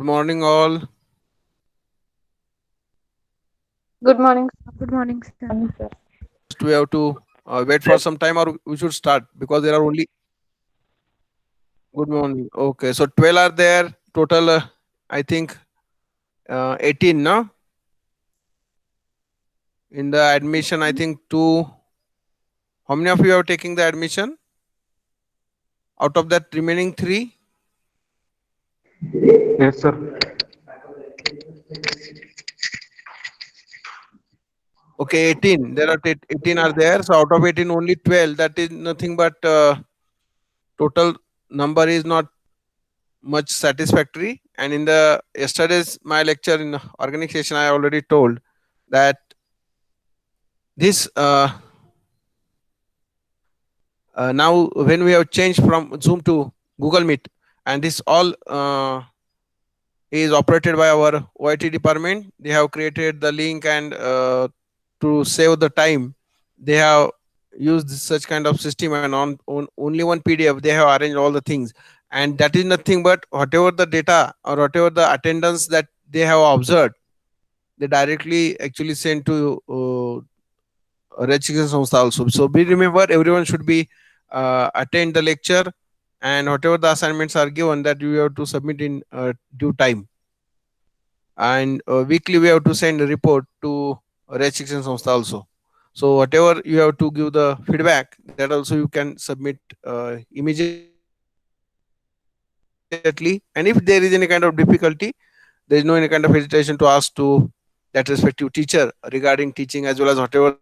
Good morning, all. Good morning. Good morning, sir. Just we have to wait for some time, or we should start because there are only. Good morning. Okay, so 12 are there total. I think 18. No, in the admission, I think two. How many of you are taking the admission? Out of that remaining three. Yes, sir. Okay, 18. There are 18 are there. So out of 18, only 12. That is nothing but total number is not much satisfactory. And in the yesterday's my lecture in organization, I already told that this now when we have changed from Zoom to Google Meet, and this all is operated by our OIT department. They have created the link, and to save the time, they have used such kind of system, and on only one PDF they have arranged all the things, and that is nothing but whatever the data or whatever the attendance that they have observed, they directly actually send to registration samstha also. So be remember everyone should be attend the lecture, and whatever the assignments are given that you have to submit in due time, and weekly we have to send a report to registration samstha also. So whatever you have to give the feedback, that also you can submit immediately, and if there is any kind of difficulty, there is no any kind of hesitation to ask to that respective teacher regarding teaching, as well as whatever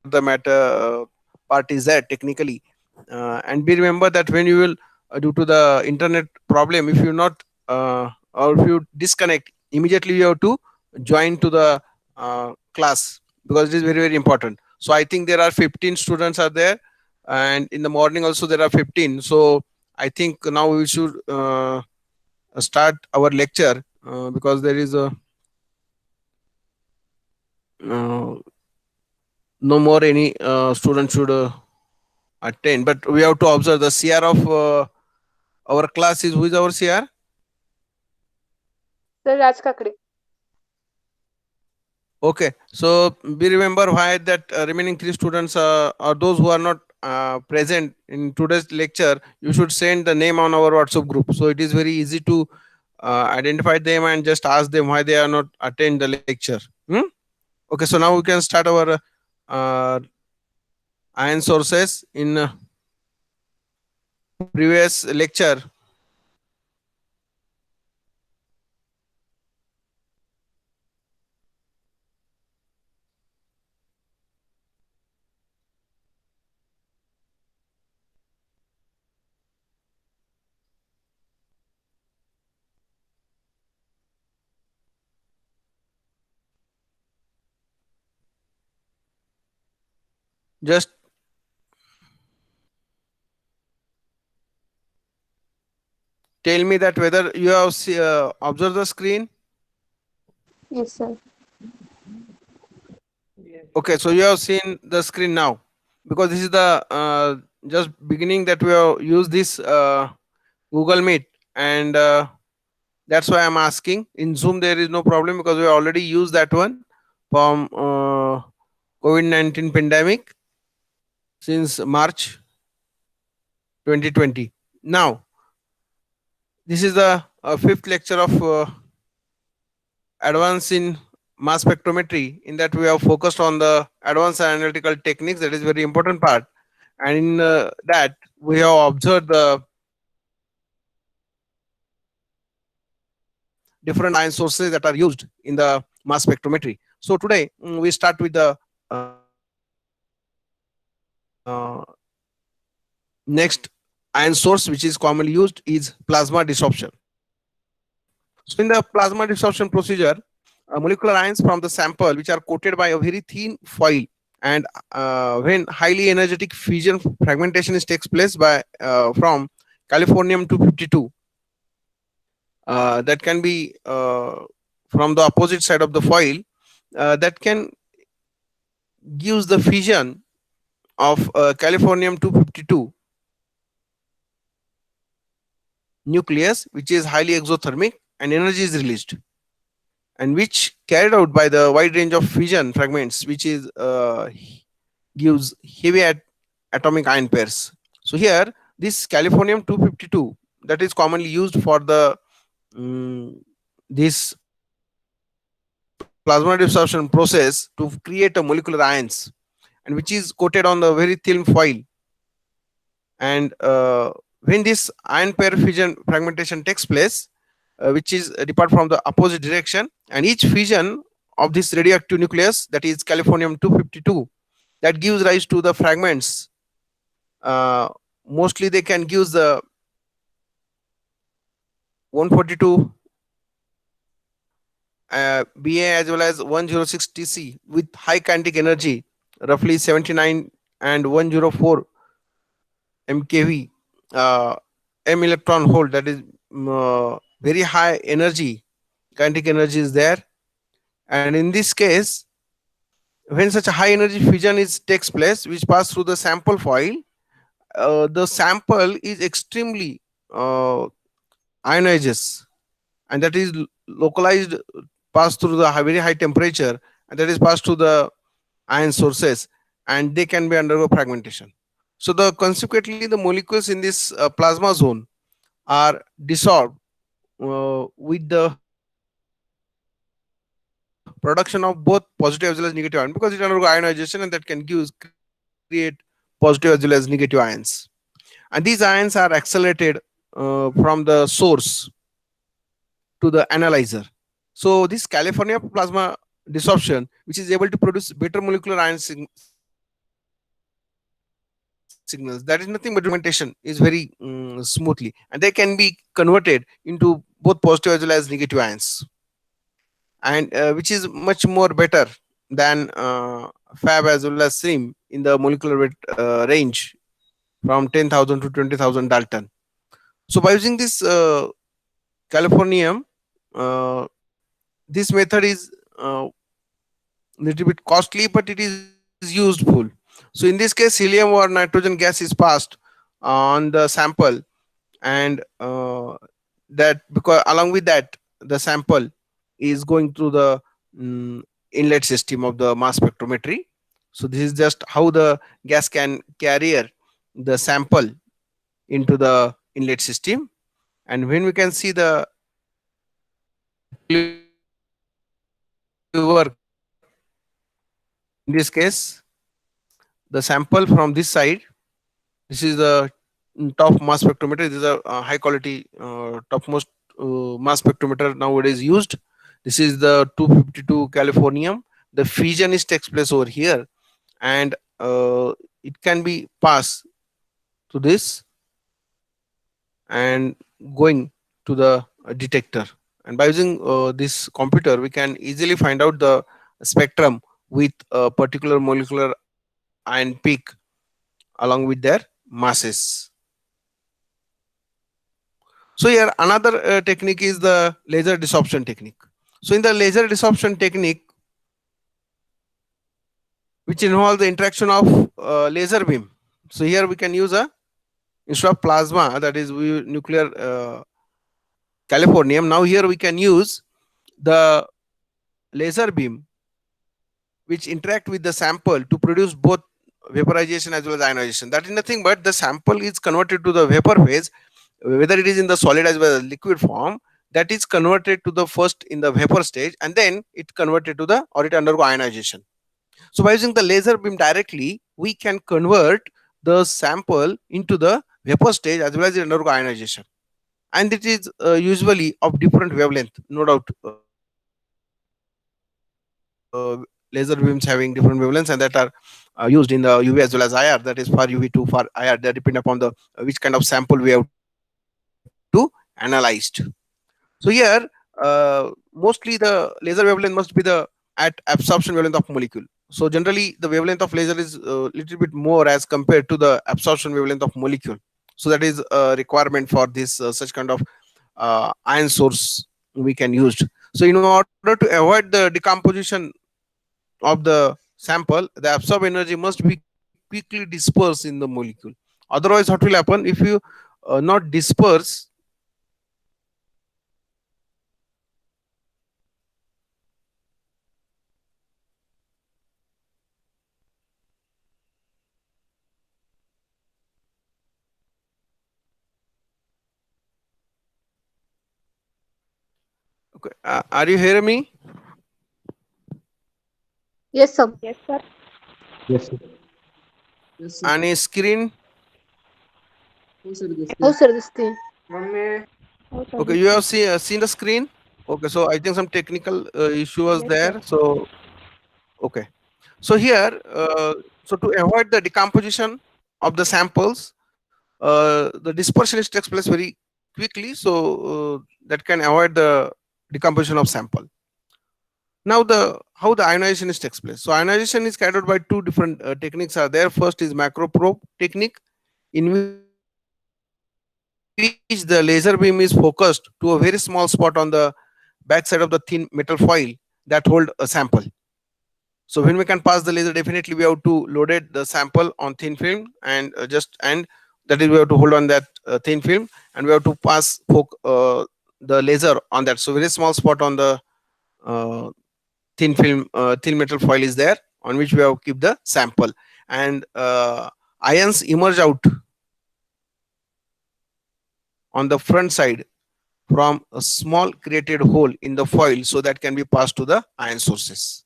the matter part is there technically. And be remember that when you will due to the internet problem, if you not or if you disconnect, immediately you have to join to the class, because it is very very important. So I think there are 15 students are there, and in the morning also there are 15. So I think now we should start our lecture, because there is a uh, no more any student should attend, but we have to observe the CR of our class is. Who is our CR? Sir Raj Kakade. Okay, so we remember why that remaining three students are those who are not present in today's lecture. You should send the name on our WhatsApp group, so it is very easy to identify them and just ask them why they are not attend the lecture. Okay, so now we can start our ion sources. In previous lecture, just tell me that whether you have observed the screen. Yes, sir. Okay, so you have seen the screen now, because this is the just beginning that we have used this Google Meet, and that's why I'm asking. In Zoom there is no problem because we already used that one from COVID-19 pandemic since March 2020. Now this is the fifth lecture of advance in mass spectrometry, in that we have focused on the advanced analytical techniques. That is very important part, and in that we have observed the different ion sources that are used in the mass spectrometry. So today we start with the next ion source which is commonly used is plasma desorption. So in the plasma desorption procedure, molecular ions from the sample which are coated by a very thin foil, and when highly energetic fusion fragmentation is takes place by from californium 252, that can be from the opposite side of the foil, that can gives the fission of californium 252 nucleus, which is highly exothermic, and energy is released, and which carried out by the wide range of fission fragments, which is gives heavy atomic ion pairs. So here, this californium 252 that is commonly used for the this plasma disruption process to create a molecular ions, and which is coated on the very thin foil. And when this ion pair fission fragmentation takes place, which is depart from the opposite direction, and each fission of this radioactive nucleus, that is californium 252, that gives rise to the fragments. uh, Mostly they can give the 142 Ba as well as 106 Tc with high kinetic energy, roughly 79 and 104 mkv, uh, m electron hole, that is very high energy, kinetic energy is there. And in this case, when such a high energy fission is takes place, which pass through the sample foil, the sample is extremely uh, ionizes, and that is localized, passed through the very high temperature, and that is passed to the ion sources, and they can be undergo fragmentation. So the consequently the molecules in this plasma zone are dissolved with the production of both positive as well as negative ion, because it undergo ionization, and that can create positive as well as negative ions. And these ions are accelerated from the source to the analyzer. So this California plasma desorption, which is able to produce better molecular ion signals, that is nothing but fragmentation is very smoothly, and they can be converted into both positive as well as negative ions, and which is much more better than Fab as well as SIM in the molecular weight range from 10,000 to 20,000 Dalton. So by using this Californium, uh, this method is little bit costly, but it is useful. So in this case, helium or nitrogen gas is passed on the sample, and that because along with that, the sample is going through the mm, inlet system of the mass spectrometry. So this is just how the gas can carrier the sample into the inlet system. And when we can see the work, in this case, the sample from this side, this is the top mass spectrometer. This is a high quality topmost mass spectrometer nowadays used. This is the 252 californium. The fission is takes place over here, and it can be passed to this and going to the detector. And by using this computer, we can easily find out the spectrum with a particular molecular ion peak along with their masses. So here another technique is the laser desorption technique. So in the laser desorption technique, which involves the interaction of laser beam. So here we can use a, instead of plasma, that is nuclear californium. Now here we can use the laser beam, which interact with the sample to produce both vaporization as well as ionization. That is nothing but the sample is converted to the vapor phase, whether it is in the solid as well as liquid form, that is converted to the first in the vapor stage, and then it converted to the, or it undergo ionization. So by using the laser beam directly, we can convert the sample into the vapor stage as well as it undergo ionization. And it is usually of different wavelength, no doubt. Laser beams having different wavelengths, and that are used in the UV as well as IR, that is for UV2, for IR, they depend upon the which kind of sample we have to analyze. So here, mostly the laser wavelength must be the at absorption wavelength of molecule. So generally the wavelength of laser is little bit more as compared to the absorption wavelength of molecule. So that is a requirement for this such kind of ion source we can use. So in order to avoid the decomposition of the sample, the absorbed energy must be quickly dispersed in the molecule. Otherwise, what will happen if you not disperse Okay. Are you hearing me? Yes, sir. Yes, sir. Yes, sir. Any screen? How, sir, this thing? Oh, sir, Okay, this you have thing. seen the screen. Okay, so I think some technical issue was Yes, sir. there. So okay, so here, so to avoid the decomposition of the samples, the dispersion is takes place very quickly. So that can avoid the decomposition of sample. Now the how the ionization is takes place. So ionization is carried out by two different techniques are there. First is macro probe technique, in which the laser beam is focused to a very small spot on the backside of the thin metal foil that hold a sample. So when we can pass the laser, definitely we have to loaded the sample on thin film and that is we have to hold on that thin film, and we have to pass the laser on that. So very small spot on the uh, thin metal foil is there on which we have keep the sample, and ions emerge out on the front side from a small created hole in the foil, so that can be passed to the ion sources.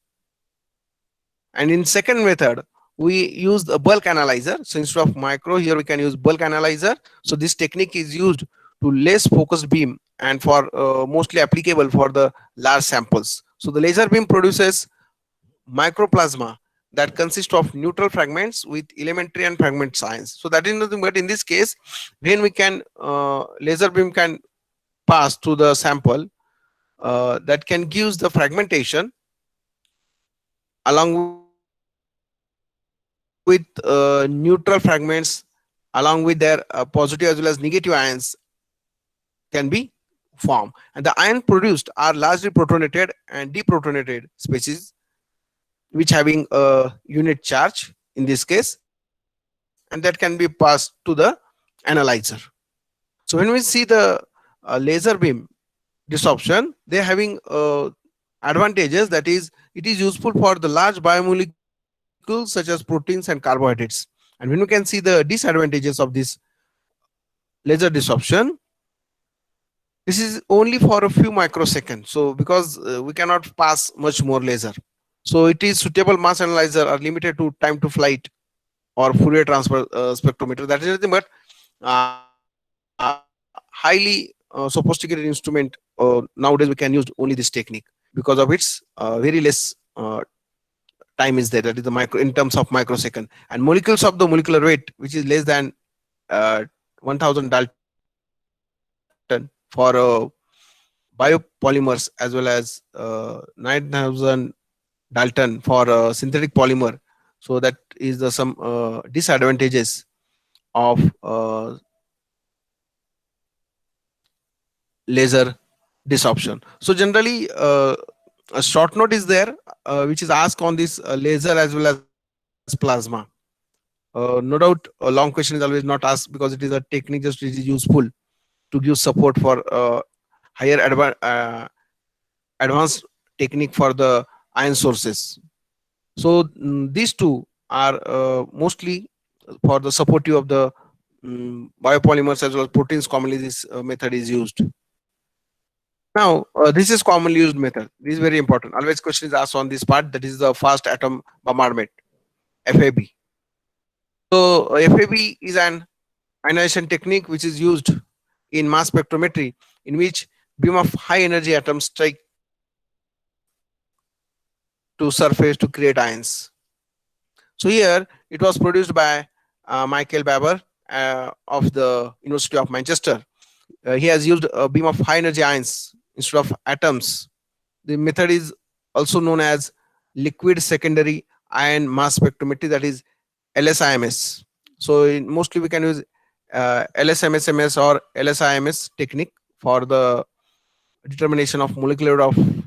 And in second method, we use the bulk analyzer. So instead of micro, here we can use bulk analyzer. So this technique is used to less focused beam and for mostly applicable for the large samples. So the laser beam produces microplasma that consists of neutral fragments with elementary and fragment science. So that is nothing but in this case, when we can laser beam can pass through the sample, that can gives the fragmentation along with neutral fragments, along with their positive as well as negative ions can be formed, and the ion produced are largely protonated and deprotonated species which having a unit charge in this case, and that can be passed to the analyzer. So when we see the laser beam desorption, they having advantages, that is it is useful for the large biomolecules such as proteins and carbohydrates. And when we can see the disadvantages of this laser desorption, this is only for a few microseconds. So because we cannot pass much more laser, so it is suitable mass analyzer are limited to time to flight or Fourier transfer spectrometer. That is nothing but highly sophisticated instrument. Nowadays we can use only this technique because of its very less time is there. That is the micro in terms of microsecond, and molecules of the molecular weight which is less than uh, 1000 Dalton for biopolymers, as well as 9000 Dalton for synthetic polymer. So that is the some disadvantages of laser desorption. So generally, a short note is there which is asked on this laser as well as plasma. No doubt a long question is always not asked because it is a technique just it is useful to give support for higher advanced technique for the ion sources. So these two are mostly for the supportive of the biopolymers as well as proteins. Commonly this method is used. Now this is commonly used method. This is very important. Always question is asked on this part, that is the fast atom bombardment, FAB. So FAB is an ionization technique which is used in mass spectrometry, in which beam of high energy atoms strike to surface to create ions. So here it was produced by Michael Baber of the University of Manchester. He has used a beam of high energy ions instead of atoms. The method is also known as liquid secondary ion mass spectrometry, that is LSIMS. So mostly we can use LSMSMS or LSIMS technique for the determination of molecular weight of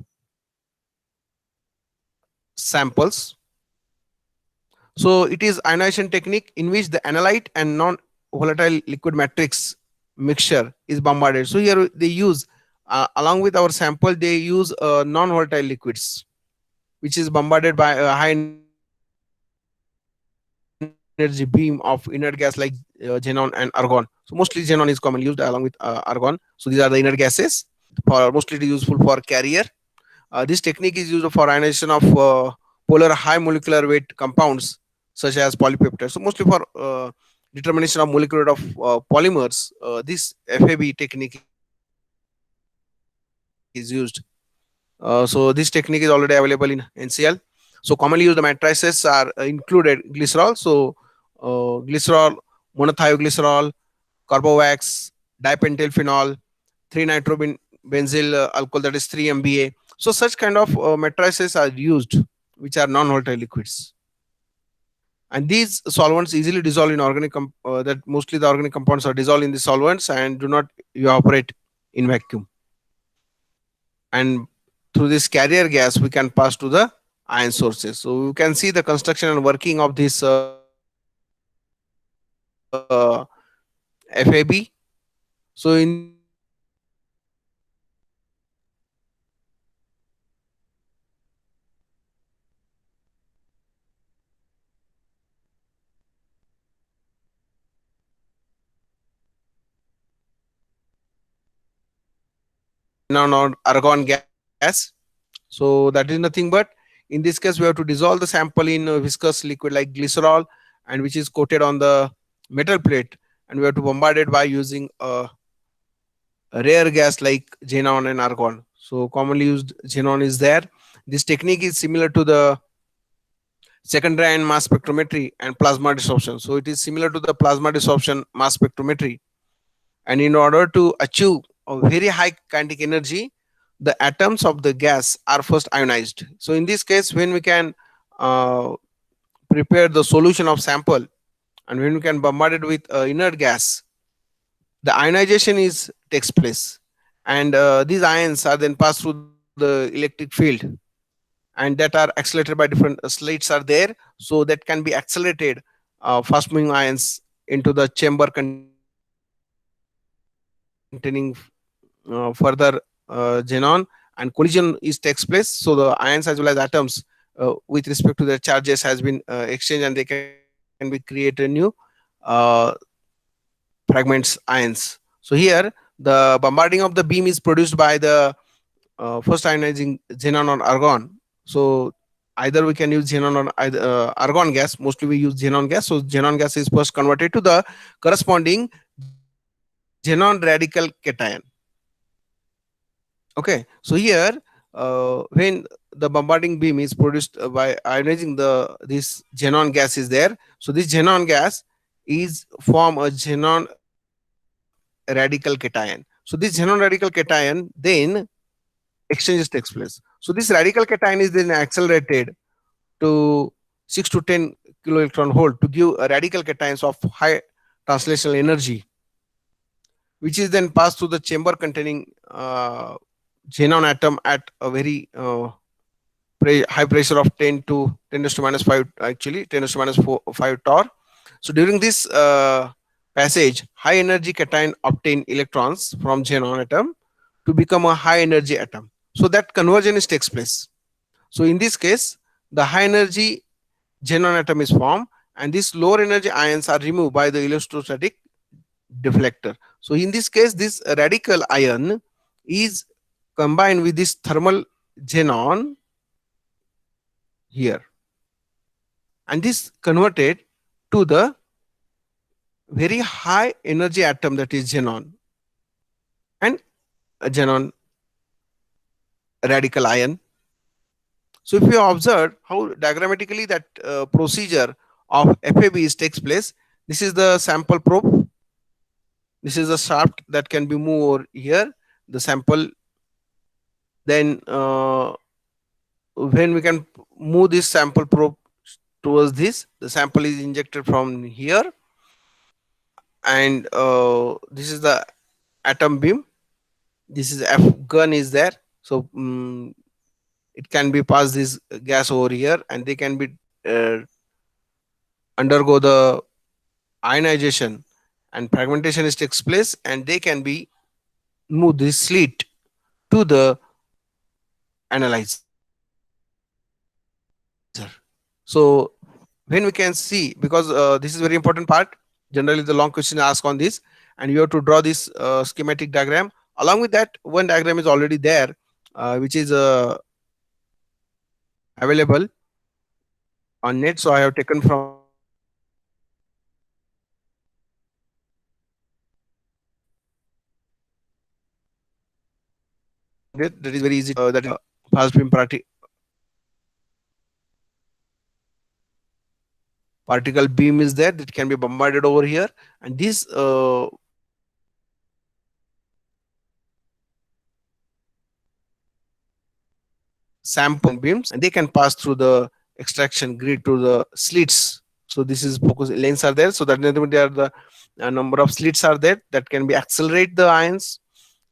samples. So it is ionization technique in which the analyte and non-volatile liquid matrix mixture is bombarded. So here they use along with our sample, they use non-volatile liquids which is bombarded by a high energy beam of inert gas like xenon and argon. So mostly xenon is commonly used along with argon. So these are the inert gases. for mostly it is useful for carrier. This technique is used for ionization of polar high molecular weight compounds such as polypeptides. So mostly for determination of molecular weight of polymers, this FAB technique is used. So this technique is already available in NCL. So commonly used matrices are included glycerol. So glycerol, monothioglycerol, carbovax, dipentylphenol, 3-nitrobenzyl alcohol, that is 3-MBA. So such kind of matrices are used, which are non-volatile liquids. And these solvents easily dissolve in that mostly the organic compounds are dissolved in the solvents and do not evaporate in vacuum. And through this carrier gas, we can pass to the ion sources. So you can see the construction and working of this FAB. So in this case, xenon or argon gas. So that is nothing but, in this case, we have to dissolve the sample in a viscous liquid like glycerol, and which is coated on the metal plate, and we have to bombard it by using a rare gas like xenon and argon. So commonly used xenon is there. This technique is similar to the secondary ion mass spectrometry and plasma desorption. So it is similar to the plasma desorption mass spectrometry. And in order to achieve a very high kinetic energy, the atoms of the gas are first ionized. So in this case, when we can uh, prepare the solution of sample, and when we can bombard it with inert gas, the ionization is takes place, and these ions are then passed through the electric field, and that are accelerated by different slates are there, so that can be accelerated fast moving ions into the chamber containing further xenon, and collision is takes place. So the ions as well as atoms with respect to their charges has been exchanged, and they can be create a new uh, fragments ions. So here the bombarding of the beam is produced by the first ionizing xenon or argon. So either we can use xenon or either, argon gas. Mostly we use xenon gas. So xenon gas is first converted to the corresponding xenon radical cation. Okay, so here when the bombarding beam is produced by ionizing this xenon gas is there. So this xenon gas is form a xenon radical cation. So this xenon radical cation then exchanges takes place. So this radical cation is then accelerated to 6 to 10 kilo electron volt to give a radical cations of high translational energy, which is then passed through the chamber containing xenon atom at a very high pressure of 10 to 10 to minus 5, actually 10 to minus 5 torr. So during this passage, high energy cation obtain electrons from xenon atom to become a high energy atom. So that conversion is takes place. So in this case, the high energy xenon atom is formed, and these lower energy ions are removed by the electrostatic deflector. So in this case, this radical ion is combined with this thermal xenon here, and this converted to the very high energy atom, that is xenon, and a xenon radical ion. So if you observe how diagrammatically that procedure of FAB is takes place, this is the sample probe, this is the shaft that can be moved over here, the sample. Then when we can move this sample probe towards this, the sample is injected from here, and this is the atom beam, this is F gun is there. So it can be passed this gas over here, and they can be undergo the ionization, and fragmentation is takes place, and they can be move this slit to the analyzer. So when we can see, because this is very important part, generally the long question asked on this, and you have to draw this schematic diagram Along with that, one diagram is already there, which is available on net. So I have taken from the net. That is very easy. That is fast beam particle beam is there that can be bombarded over here, and this sample beams, and they can pass through the extraction grid to the slits. So this is focus lanes are there, so that there are the number of slits are there that can be accelerate the ions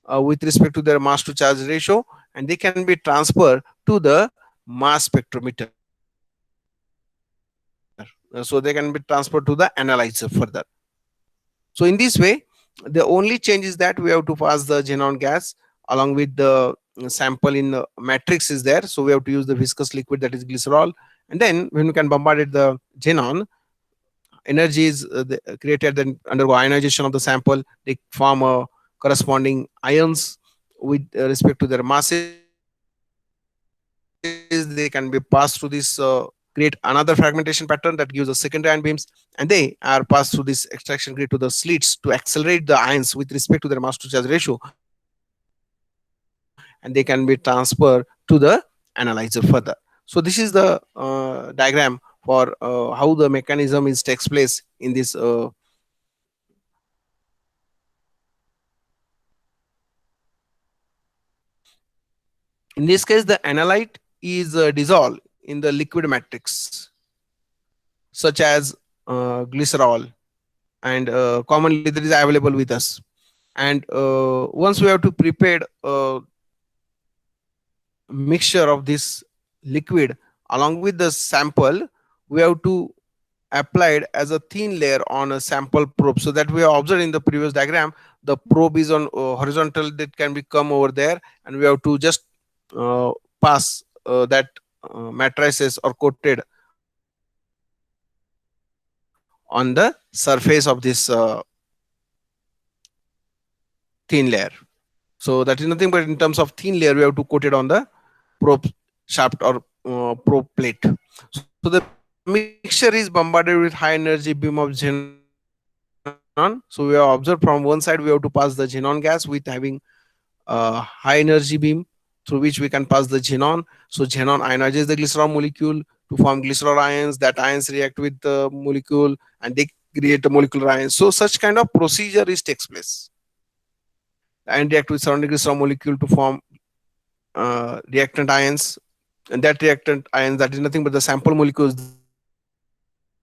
with respect to their mass to charge ratio, and they can be transferred to the mass spectrometer. So they can be transferred to the analyzer further. So in this way, the only change is that we have to pass the xenon gas along with the sample in the matrix is there. So we have to use the viscous liquid, that is glycerol, and then when we can bombard it the xenon, energy is created, then undergo ionization of the sample. They form corresponding ions with respect to their masses. They can be passed through this create another fragmentation pattern that gives a secondary ion beams, and they are passed through this extraction grid to the slits to accelerate the ions with respect to their mass to charge ratio, and they can be transferred to the analyzer further. So this is the diagram for how the mechanism is takes place in this in this case. The analyte is dissolved in the liquid matrix such as glycerol, and commonly that is available with us. And once we have to prepare a mixture of this liquid along with the sample, we have to applied as a thin layer on a sample probe, so that we have observed in the previous diagram. The probe is on horizontal, that can be come over there, and we have to just uh, pass that matrices or coated on the surface of this thin layer. So that is nothing but in terms of thin layer, we have to coat it on the probe shaft or probe plate. So the mixture is bombarded with high energy beam of xenon. So we have observed from one side we have to pass the xenon gas with having high energy beam through which we can pass the xenon. So xenon ionizes the glycerol molecule to form glycerol ions. That ions react with the molecule and they create a molecular ion. So such kind of procedure is takes place, and react with surrounding glycerol molecule to form reactant ions, and that reactant ions, that is nothing but the sample molecules,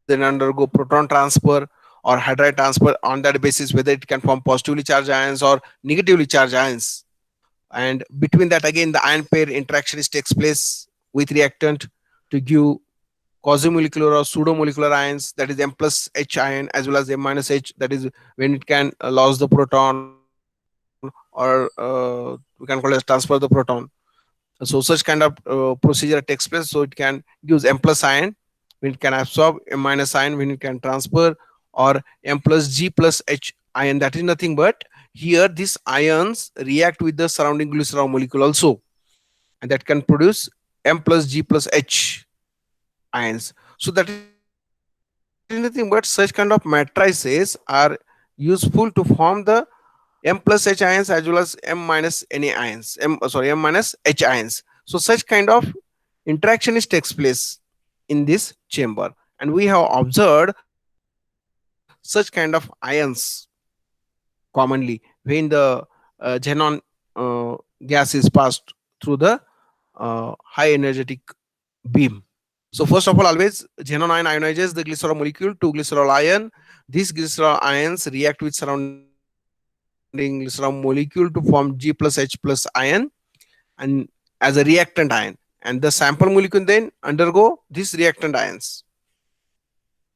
then undergo proton transfer or hydride transfer on that basis, whether it can form positively charged ions or negatively charged ions. And between that again the ion pair interaction is takes place with reactant to give quasi-molecular or pseudo-molecular ions, that is M plus H ion as well as M minus H, that is when it can lose the proton, or we can call it transfer the proton. So such kind of procedure takes place. So it can use M plus ion when it can absorb, M minus ion when it can transfer, or M plus G plus H ion. That is nothing but here these ions react with the surrounding glycerol molecule also, and that can produce M plus G plus H ions. So that is nothing but such kind of matrices are useful to form the M plus H ions as well as M minus Na ions. M minus H ions. So such kind of interaction is takes place in this chamber, and we have observed such kind of ions commonly when the xenon gas is passed through the high energetic beam. So first of all, always xenon ion ionizes the glycerol molecule to glycerol ion. These glycerol ions react with surrounding glycerol molecule to form G plus H plus ion, and as a reactant ion. And the sample molecule then undergo these reactant ions.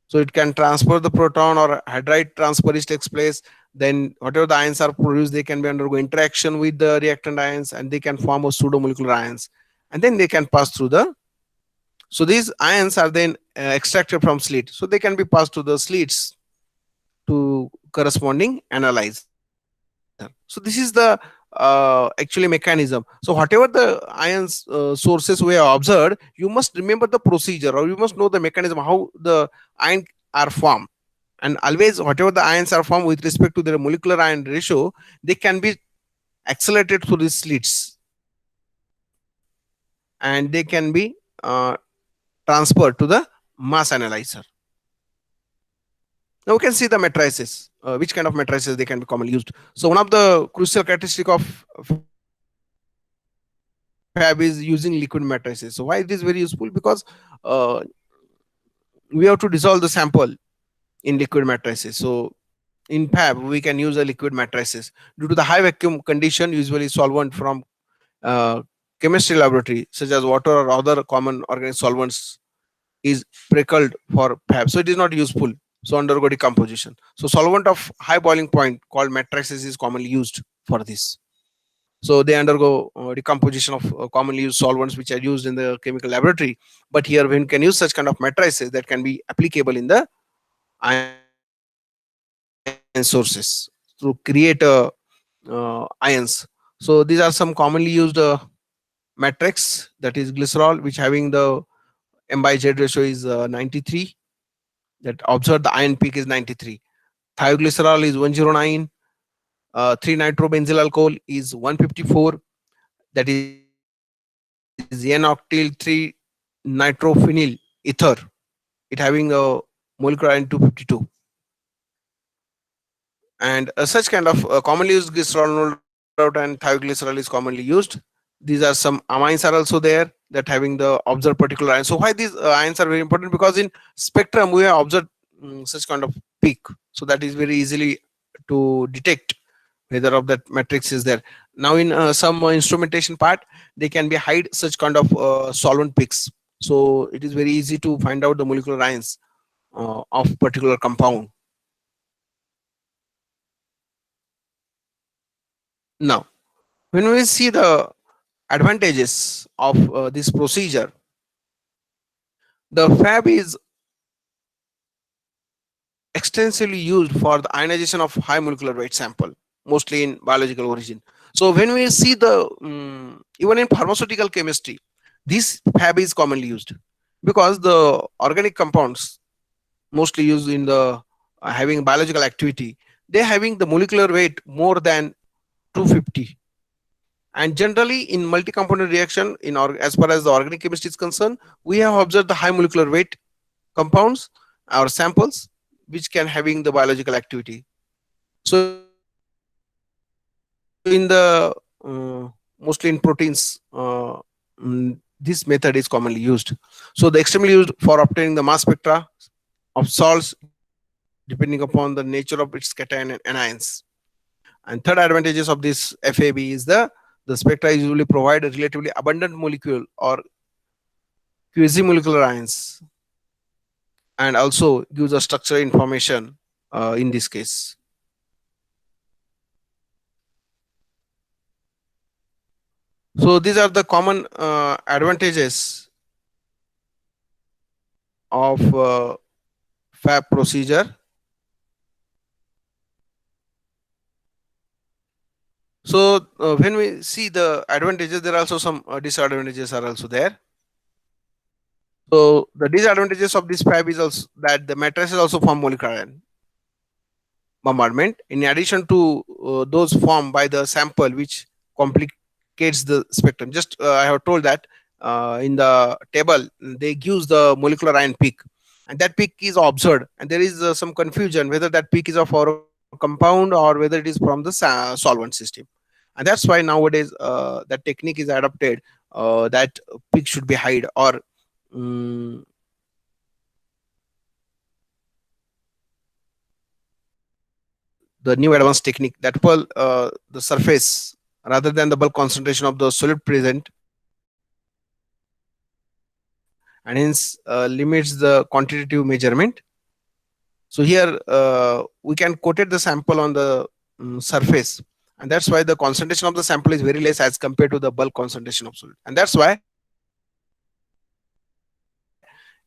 So it can transfer the proton or hydride transfer is takes place. Then whatever the ions are produced, they can be undergo interaction with the reactant ions, and they can form a pseudomolecular ions, and then they can pass through the. So these ions are then extracted from slit. So they can be passed to the slits to corresponding analyzer. So this is the actually mechanism. So whatever the ions sources we have observed, you must remember the procedure, or you must know the mechanism how the ion are formed. And always whatever the ions are formed with respect to their molecular ion ratio, they can be accelerated through these slits, and they can be transferred to the mass analyzer. Now we can see the matrices, which kind of matrices they can be commonly used. So one of the crucial characteristic of fab is using liquid matrices. So why it is very useful? Because uh, we have to dissolve the sample in liquid matrices. So in fab we can use a liquid matrices due to the high vacuum condition. Usually solvent from uh, chemistry laboratory such as water or other common organic solvents is prickled for fab, so it is not useful. So undergo decomposition. So solvent of high boiling point called matrices is commonly used for this. So they undergo decomposition of commonly used solvents which are used in the chemical laboratory. But here when can use such kind of matrices that can be applicable in the ion sources to create ions. So these are some commonly used matrix, that is glycerol, which having the m by z ratio is 93. That observed the ion peak is 93. Thioglycerol is 109. 3 nitrobenzyl alcohol is 154. That is n octyl 3 nitrophenyl ether. It having a molecular ion 252. And such kind of commonly used glycerol no doubt and thioglycerol is commonly used. These are some amines are also there that having the observed particular ion. So why these ions are very important? Because in spectrum we have observed such kind of peak, so that is very easily to detect whether of that matrix is there. Now in some instrumentation part, they can be hide such kind of solvent peaks, so it is very easy to find out the molecular ions of particular compound. Now when we see the advantages of this procedure, the fab is extensively used for the ionization of high molecular weight sample, mostly in biological origin. So when we see the even in pharmaceutical chemistry, this fab is commonly used because the organic compounds mostly used in the having biological activity, they having the molecular weight more than 250. And generally in multi-component reaction as far as the organic chemistry is concerned, we have observed the high molecular weight compounds or samples which can having the biological activity. So in the mostly in proteins, this method is commonly used. So the extremely used for obtaining the mass spectra of salts depending upon the nature of its cation and anions. And third advantages of this FAB is the spectra usually provide a relatively abundant molecule or quasi-molecular ions, and also gives a structural information in this case. So these are the common advantages of FAB procedure. So when we see the advantages, there are also some disadvantages are also there. So the disadvantages of this FAB is also that the matrices also form molecular ion bombardment in addition to those formed by the sample, which complicates the spectrum. Just I have told that in the table they gives the molecular ion peak, and that peak is observed, and there is some confusion whether that peak is of our compound or whether it is from the solvent system. And that's why nowadays that technique is adopted, that peak should be hide, or um, the new advanced technique that pull the surface rather than the bulk concentration of the solid present, and hence limits the quantitative measurement. So here we can coated the sample on the surface, and that's why the concentration of the sample is very less as compared to the bulk concentration of solid. And that's why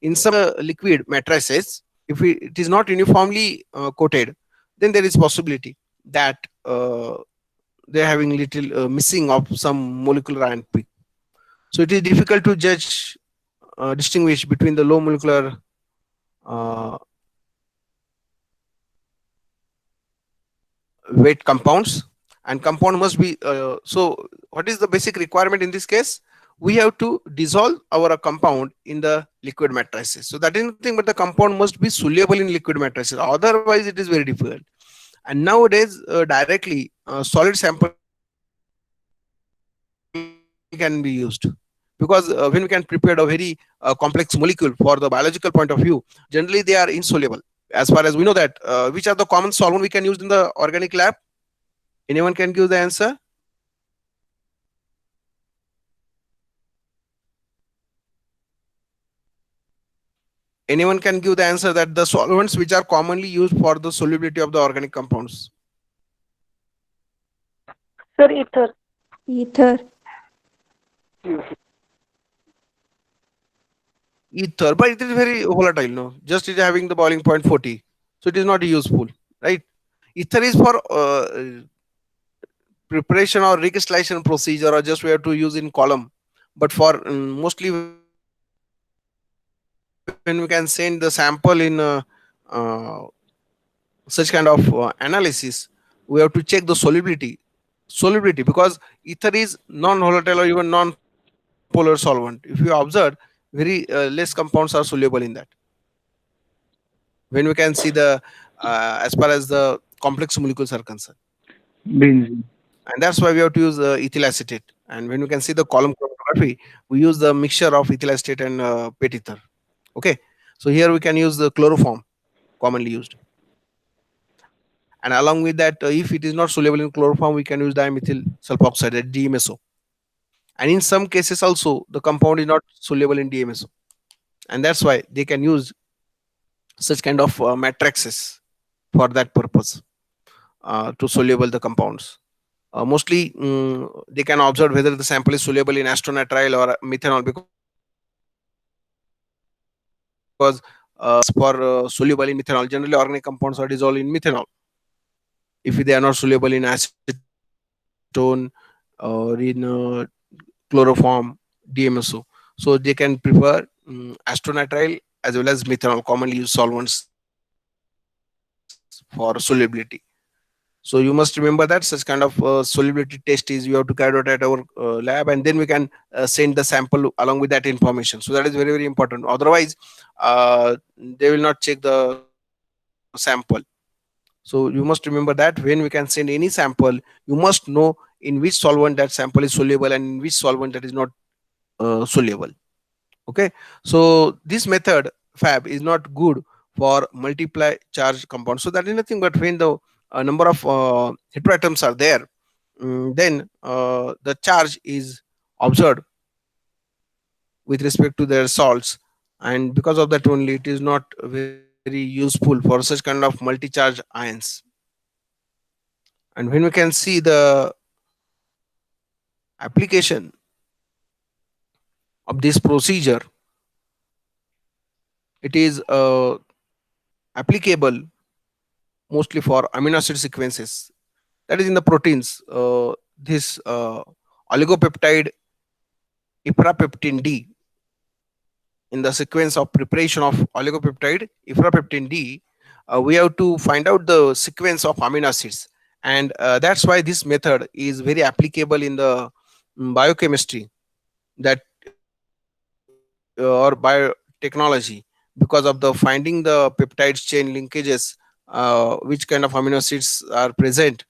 in some liquid matrices, if it is not uniformly coated, then there is possibility that they're having little missing of some molecular ion peak. So it is difficult to judge distinguish between the low molecular uh, weight compounds, and compound must be so what is the basic requirement in this case? We have to dissolve our compound in the liquid matrices. So that is nothing but the compound must be soluble in liquid matrices, otherwise it is very difficult. And nowadays directly solid sample can be used, because when we can prepare a very complex molecule for the biological point of view, generally they are insoluble. As far as we know that which are the common solvent we can use in the organic lab? Anyone can give the answer? Anyone can give the answer that the solvents which are commonly used for the solubility of the organic compounds? Sir, ether. Ether. Ether, but it is very volatile, no? Just it is having the boiling point 40, so it is not useful, right? Ether is for preparation or recrystallization procedure, or just we have to use in column. But for mostly when we can send the sample in such kind of analysis, we have to check the solidity, because ether is non-volatile or even non-polar solvent. If you observe, very less compounds are soluble in that. When we can see the as far as the complex molecules are concerned, Benzene. and that's why we have to use ethyl acetate. And when we can see the column chromatography, we use the mixture of ethyl acetate and pet ether. Okay, so here we can use the chloroform commonly used, and along with that, if it is not soluble in chloroform, we can use dimethyl sulfoxide at DMSO. And in some cases also the compound is not soluble in DMSO, and that's why they can use such kind of matrices for that purpose, to soluble the compounds. Mostly they can observe whether the sample is soluble in astronitrile or methanol, because for soluble in methanol, generally organic compounds are dissolved in methanol. If they are not soluble in acetone or in chloroform, DMSO, so they can prefer astronitrile as well as methanol, commonly used solvents for solubility. So you must remember that such kind of solubility test is you have to carry out at our lab, and then we can send the sample along with that information. So that is very very important. Otherwise, they will not check the sample. So you must remember that when we can send any sample, you must know in which solvent that sample is soluble and in which solvent that is not soluble. Okay, so this method fab is not good for multiply charge compounds. So that is nothing but when the number of heteroatoms are there, then the charge is observed with respect to their salts, and because of that only it is not very useful for such kind of multi-charge ions. And when we can see the application of this procedure, it is applicable mostly for amino acid sequences, that is in the proteins. This oligopeptide iprapeptin D, in the sequence of preparation of oligopeptide iprapeptin D, we have to find out the sequence of amino acids, and that's why this method is very applicable in the biochemistry, that or biotechnology, because of the finding the peptides chain linkages, which kind of amino acids are present,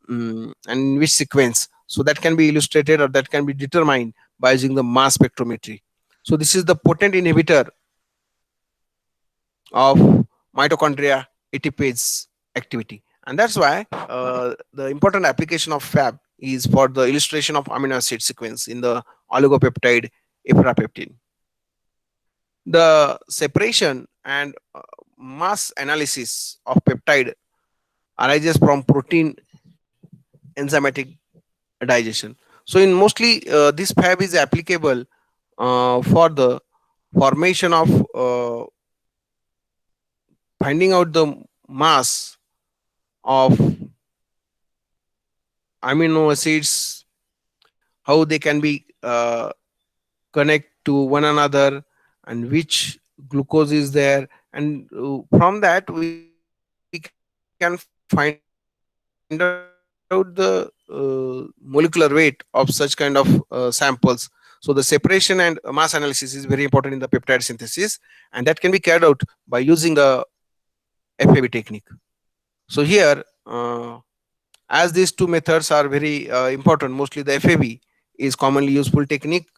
and in which sequence. So that can be illustrated or that can be determined by using the mass spectrometry. So this is the potent inhibitor of mitochondria ATPase activity, and that's why the important application of fab is for the illustration of amino acid sequence in the oligopeptide iprapeptin. The separation and mass analysis of peptide arises from protein enzymatic digestion. So in mostly this fab is applicable for the formation of finding out the mass of amino acids, how they can be connect to one another, and which glucose is there, and from that we can find out the molecular weight of such kind of samples. So the separation and mass analysis is very important in the peptide synthesis, and that can be carried out by using the FAB technique. So here, as these two methods are very important, mostly the FAB is commonly useful technique,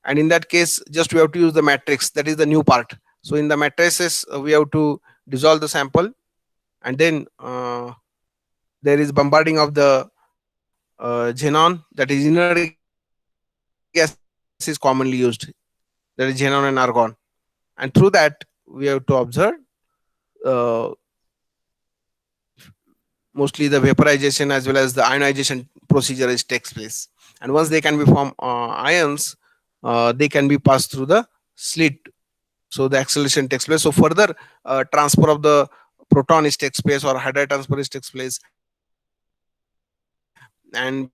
and in that case just we have to use the matrix, that is the new part. So in the matrices we have to dissolve the sample, and then there is bombarding of the xenon, that is inner gas is commonly used, that is xenon and argon, and through that we have to observe uh, mostly the vaporization as well as the ionization procedure is takes place. And once they can be form ions, they can be passed through the slit, so the acceleration takes place. So further transfer of the proton is takes place, or hydride transfer is takes place, and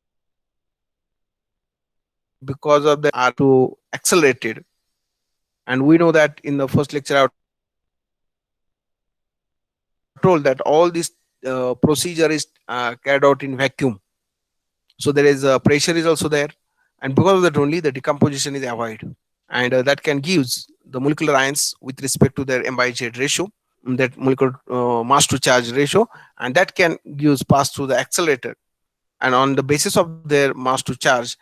because of that are to accelerated. And we know that in the first lecture I have told that all this procedure is carried out in vacuum. So there is pressure is also there, and because of that only the decomposition is avoided, and that can gives the molecular ions with respect to their m by z ratio, that molecular mass to charge ratio, and that can gives pass through the accelerator, and on the basis of their mass to charge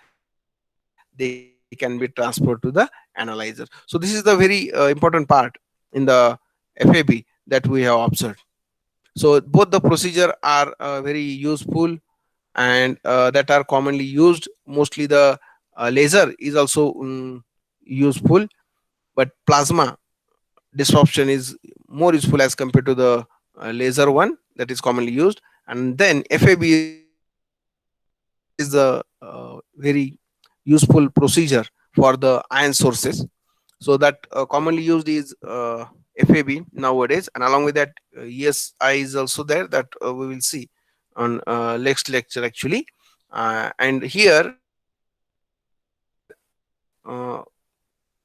they can be transferred to the analyzer. So this is the very important part in the FAB that we have observed. So both the procedure are very useful, and that are commonly used. Mostly the laser is also useful, but plasma disruption is more useful as compared to the laser one that is commonly used. And then FAB is the very useful procedure for the ion sources. So that commonly used is FAB nowadays, and along with that ESI is also there, that we will see on next lecture actually. And here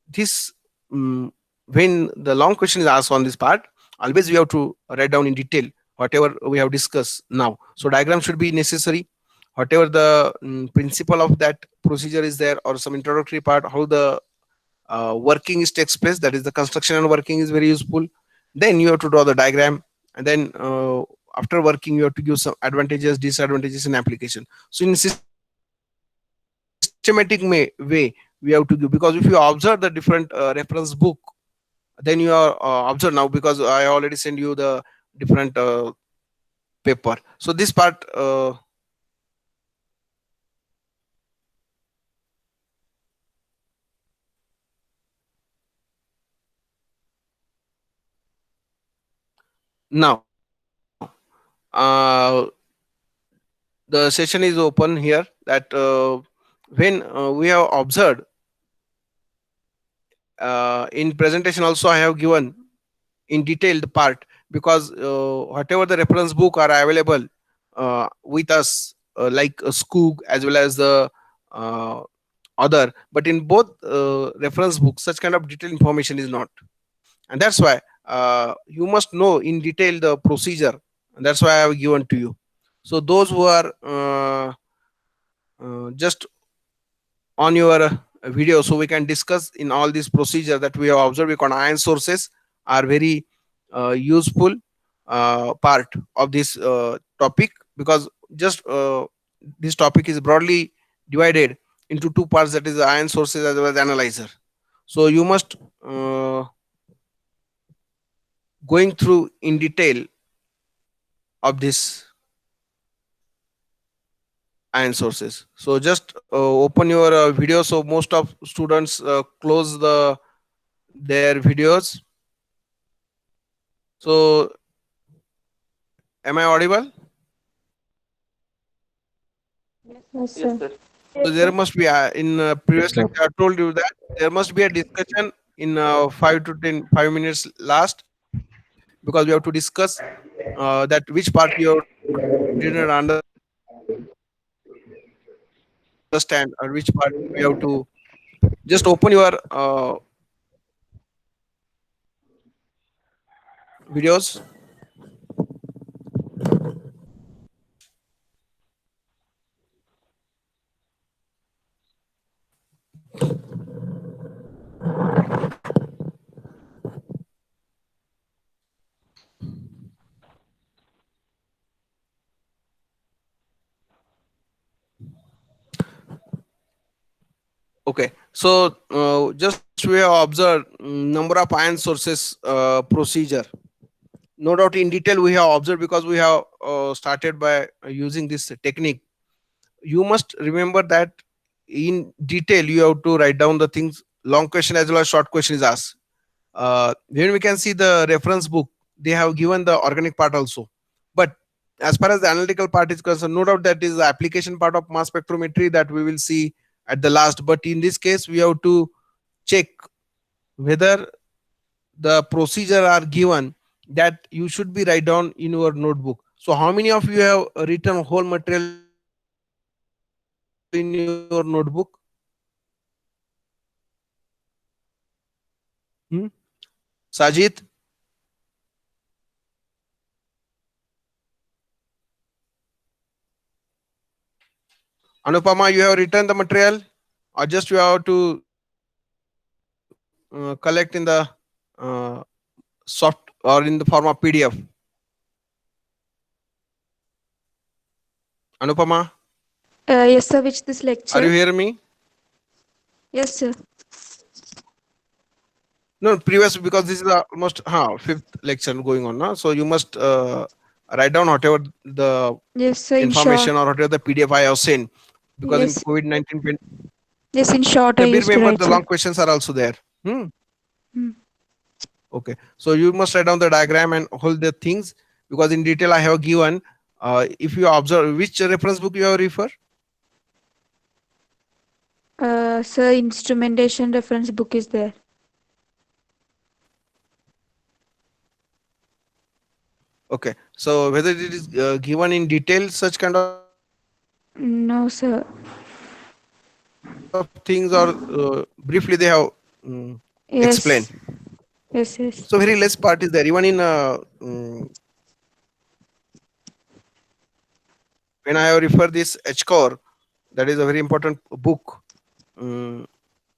this when the long question is asked on this part, always we have to write down in detail whatever we have discussed now. So diagram should be necessary, whatever the principle of that procedure is there, or some introductory part, how the working is takes place, that is the construction and working is very useful. Then you have to draw the diagram, and then after working you have to give some advantages, disadvantages in application. So in systematic way we have to give, because if you observe the different reference book, then you are observe now, because I already send you the different paper. So this part now the session is open here, that when we have observed in presentation also I have given in detailed part, because whatever the reference book are available with us, like Skoog as well as the uh, other, but in both reference books such kind of detailed information is not, and that's why you must know in detail the procedure, and that's why I have given to you. So those who are just on your video, so we can discuss in all these procedure that we have observed, because ion sources are very useful part of this topic, because just this topic is broadly divided into two parts, that is the ion sources as well as analyzer. So you must going through in detail of this ion sources. So just open your video. So most of students close their videos. So am I audible? Yes, Yes, sir. sir. So there must be in Yes, previous sir. lecture I told you that there must be a discussion in 5 minutes last, because we have to discuss that which part you didn't understand, understand which part we have to just open your videos. Okay, so just we have observed number of ion sources procedure. No doubt in detail we have observed because we have started by using this technique. You must remember that in detail you have to write down the things. Long question as well as short question is asked. When we can see the reference book, they have given the organic part also. But as far as the analytical part is concerned, no doubt that is the application part of mass spectrometry that we will see at the last. But in this case, we have to check whether the procedure are given that you should be write down in your notebook. So how many of you have written whole material in your notebook? Hmm? Sajid, Anupama, you have written the material, or just you have to collect in the uh, soft or in the form of PDF? Anupama, Yes, sir. Which this are you lecture? hearing me? Yes, sir. No, previous, because this is the almost fifth lecture going on now. So you must write down whatever the Yes, sir. In short. information or whatever the PDF I have sent. Because in Yes. COVID-19, Yes, in short, I yeah, be used to remember write, the sir. long questions are also there. Hmm. Hmm. Okay, so you must write down the diagram and hold the things because in detail I have given. If you observe which reference book you have refer. Sir, instrumentation reference book is there. Okay, so whether it is given in detail such kind of things or No, sir. briefly they have explained. Yes. So Yes, very yes. less part is there even in when I have refer this HCore, that is a very important book. Mm,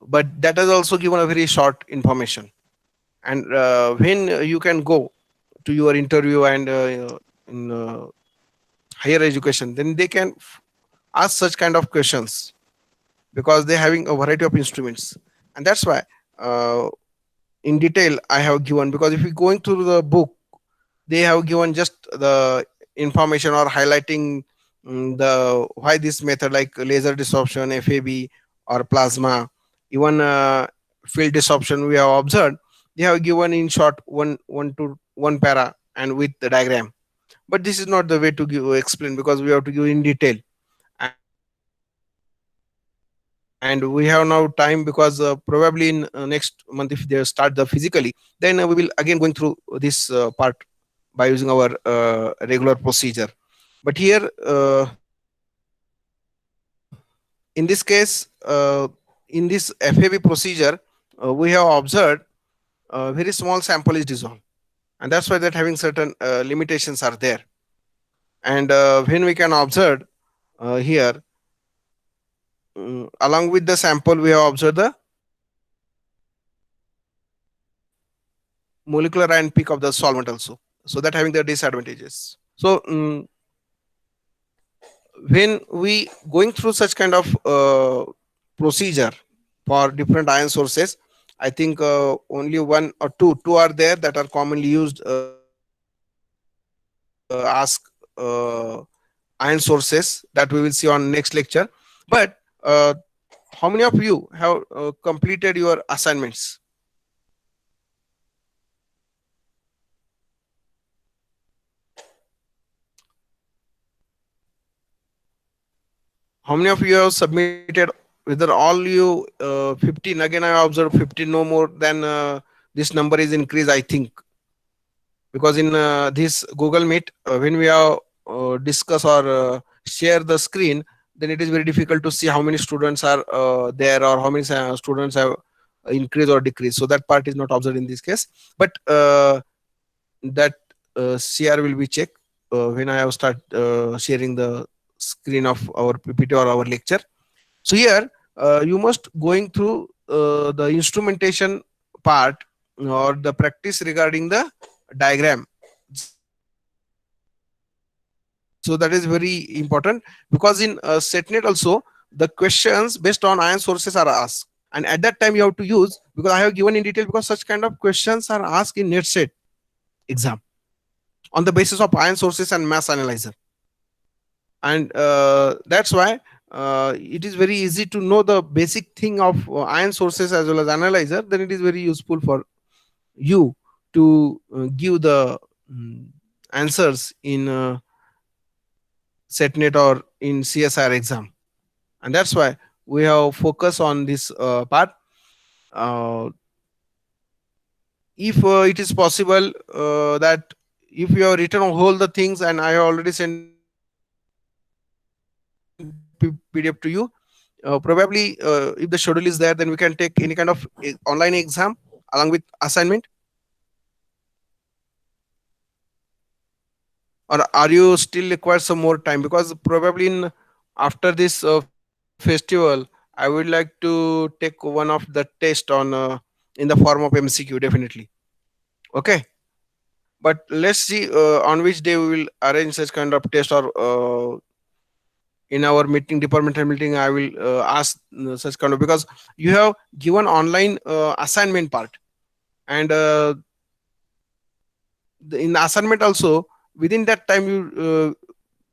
but that has also given a very short information. And when you can go to your interview and in higher education, then they can ask such kind of questions because they're having a variety of instruments, and that's why uh, in detail I have given. Because if you're going through the book, they have given just the information or highlighting the why this method like laser desorption, FAB or plasma, even field desorption we have observed. They have given in short one to one para and with the diagram. But this is not the way to give explain because we have to give in detail. And we have now time because probably in next month if they start the physically, then we will again going through this part by using our regular procedure. But here in this case, in this FAB procedure, we have observed very small sample is dissolved, and that's why that having certain limitations are there. And when we can observe here, along with the sample, we have observed the molecular ion peak of the solvent also. So that having the disadvantages. So when we going through such kind of procedure for different ion sources, I think only one or two are there that are commonly used. Ask ion sources that we will see on next lecture. But how many of you have completed your assignments? How many of you have submitted? Whether all you 15, again I observed 15, no more than this number is increased, I think. Because in this Google Meet, when we have discuss or share the screen, then it is very difficult to see how many students are there, or how many students have increased or decreased. So that part is not observed in this case. But that CR will be checked when I have start sharing the screen of our PPT or our lecture. So here you must going through the instrumentation part or the practice regarding the diagram. So that is very important, because in setnet also the questions based on ion sources are asked, and at that time you have to use, because I have given in detail, because such kind of questions are asked in net set exam on the basis of ion sources and mass analyzer. And that's why it is very easy to know the basic thing of ion sources as well as analyzer. Then it is very useful for you to give the mm, answers in setnet or in CSR exam. And that's why we have focus on this part. uh, if it is possible that if you have written all the things and I have already sent PDF to you, probably if the schedule is there, then we can take any kind of online exam along with assignment. Or are you still require some more time? Because probably in after this festival I would like to take one of the test on in the form of MCQ, definitely. Okay, but let's see on which day we will arrange such kind of test, or in our meeting, departmental meeting, I will ask such kind of, because you have given online assignment part, and in assignment also, within that time you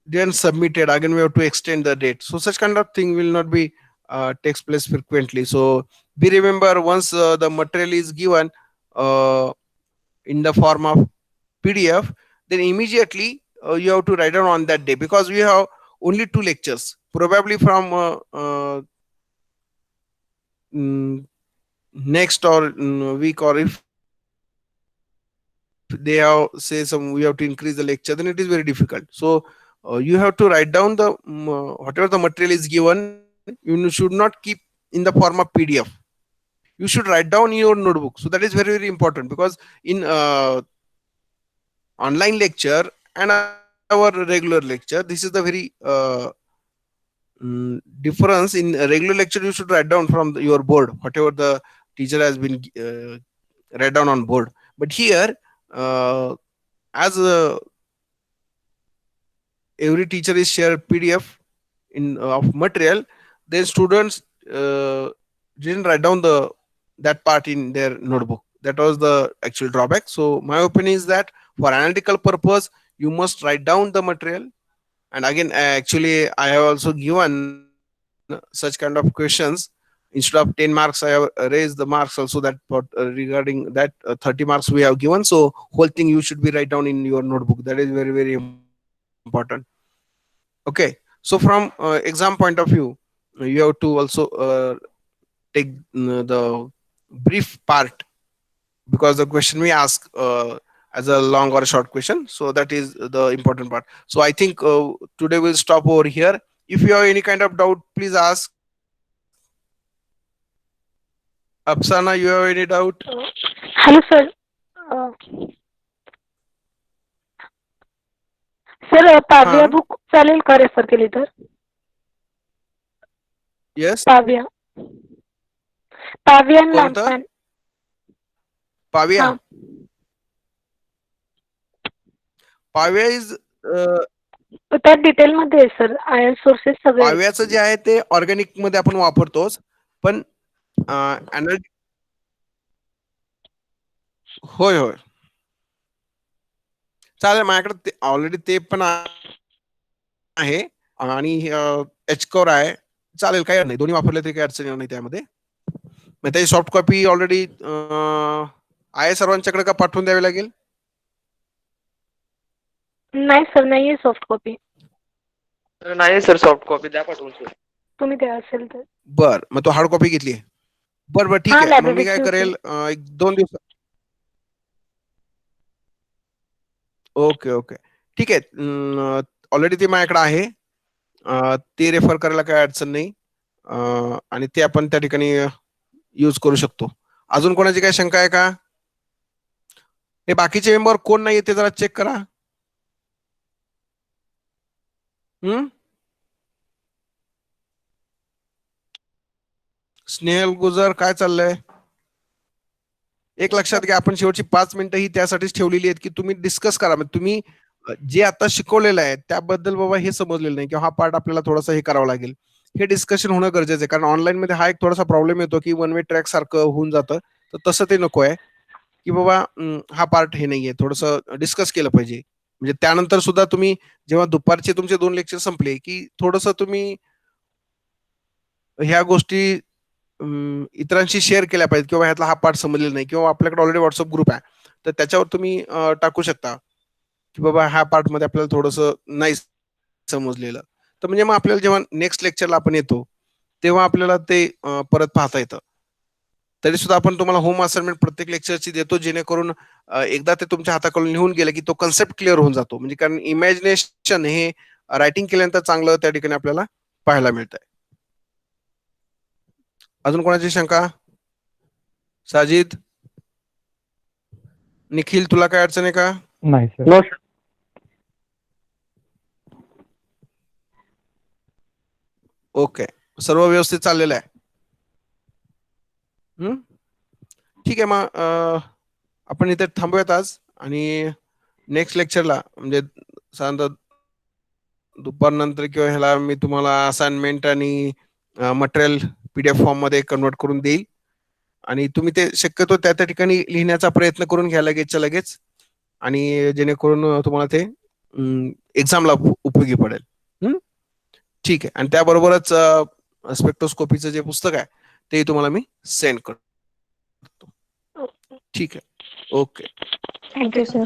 didn't submit it, again we have to extend the date. So such kind of thing will not be takes place frequently. So be remember, once the material is given uh, in the form of PDF, then immediately you have to write down on that day, because we have only two lectures, probably from mm, next or week, or if they have say some we have to increase the lecture, then it is very difficult. So you have to write down the whatever the material is given, you should not keep in the form of PDF. You should write down in your notebook. So that is very very important, because in online lecture and our regular lecture, this is the very difference. In a regular lecture you should write down from your board whatever the teacher has been write down on board. But here, uh, as every teacher is share PDF in of material, then students uh, didn't write down the that part in their notebook. That was the actual drawback. So my opinion is that for analytical purpose you must write down the material. And again, actually I have also given such kind of questions. Instead of 10 marks, I have raised the marks also, that regarding that 30 marks we have given. So whole thing you should be write down in your notebook. That is very very important. Okay, so from exam point of view, you have to also take the brief part, because the question we ask as a long or a short question. So that is the important part. So I think today we'll stop over here. If you have any kind of doubt, please ask. Apsana, you have any doubt? Hello, sir. Sir पाव्या Huh? Book चालेल का refer केली तर? Yes. पाव्या पाव्या कोणतं? लॅम्पमॅन. Pavia. हा. Pavia is त्यात डिटेलमध्ये आहे सर, आयन सोर्सेस सगळे आहेत. पाव्याचं जे आहे ते ऑर्गॅनिक मध्ये आपण वापरतोच. पण analytic- होय होय, चालेल. माझ्याकडे ऑलरेडी ते पण आहे, आणि एच कोर आहे. चालेल, काही अडचण नाही. दोन्ही वापरले तरी काही अडचण येणार नाही त्यामध्ये. मग त्याची सॉफ्ट कॉपी ऑलरेडी आहे सर्वांच्याकडे, का पाठवून द्यावी लागेल? नाही सर, नाही आहे सॉफ्ट कॉपी. नाही सर, सॉफ्ट कॉपी द्या पाठवून सर. तुम्ही द्या असेल तर. बर, मग तो हार्ड कॉपी घेतली. बर बर, ठीक हा, आहे. मग मी काय लायब्ररीची होती. करेल, एक 2 दिवस. ओके ओके, ठीक आहे. ऑलरेडी ते माझ्याकडे आहे. ते रेफर करायला काही अडचण नाही. आणि ते आपण त्या ठिकाणी यूज करू शकतो. अजून कोणाची काही शंका आहे का? हे बाकीचे मेंबर कोण नाही ते जरा चेक करा. स्नेहल गुजर काय चाललंय? एक लक्षात घ्या, आपण शेवटची 5 मिनिटं ही त्यासाठीच ठेवलेली आहेत की तुम्ही डिस्कस करा. तुम्ही जे आता शिकवलेलं आहे त्याबद्दल बाबा हे समजलेलं नाही किंवा हा पार्ट आपल्याला थोडासा हे करावा लागेल, हे डिस्कशन होणं गरजेचं आहे. कारण ऑनलाईन मध्ये हा एक थोडासा प्रॉब्लेम येतो की वन वे ट्रॅक सारखं होऊन जातं. तर तसं ते नको आहे की बाबा हा पार्ट हे नाहीये, थोडंसं डिस्कस केलं पाहिजे. म्हणजे त्यानंतर सुद्धा तुम्ही जेव्हा दुपारचे तुमचे 2 लेक्चर संपले की थोडंसं तुम्ही ह्या गोष्टी इतरांशी शेअर केल्या पाहिजेत किंवा ह्यातला हा पार्ट समजलेला नाही किंवा आपल्याकडे ऑलरेडी व्हॉट्सअप ग्रुप आहे तर त्याच्यावर तुम्ही टाकू शकता की बाबा ह्या पार्ट मध्ये आपल्याला थोडंसं नाही समजलेलं. तर म्हणजे मग आपल्याला जेव्हा नेक्स्ट लेक्चरला आपण येतो तेव्हा आपल्याला ते परत पाहता येतं. तरी सुद्धा आपण तुम्हाला होम असाइनमेंट प्रत्येक लेक्चरची देतो, जेणेकरून एकदा ते तुमच्या हाताकडून लिहून गेलं की तो कन्सेप्ट क्लिअर होऊन जातो. म्हणजे कारण इमॅजिनेशन हे रायटिंग केल्यानंतर चांगलं त्या ठिकाणी आपल्याला पाहायला मिळतंय. अजून कोणाची शंका? साजिद, निखिल, तुला काय अडचण आहे का? नाही सर. ओके, सर्व व्यवस्थित चाललेलं आहे. ठीक आहे, मग आपण इथे थांबूयात आज आणि नेक्स्ट लेक्चरला म्हणजे साधारणतः दुपारनंतर किंवा ह्याला मी तुम्हाला असाइनमेंट आणि मटेरियल PDF फॉर्म मध्ये कन्वर्ट करून देईल आणि तुम्ही ते शक्यतो त्या त्या ठिकाणी लिहिण्याचा प्रयत्न करून घ्या लगेचच्या लगेच, आणि जेणेकरून तुम्हाला ते एक्झामला उपयोगी पडेल. ठीक आहे, आणि त्याबरोबरच स्पेक्ट्रोस्कोपीचं जे पुस्तक आहे ते तुम्हाला मी सेंड करतो. ठीक आहे, okay. Thank you sir.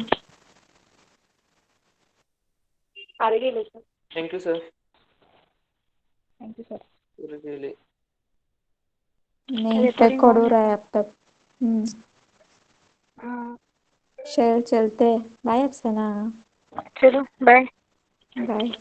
Thank you sir. Thank you sir. पूरे गेले. नहीं, रिकॉर्ड हो रहा है अब तक. चलते. बाय अफसाना. चलो बाय. बाय.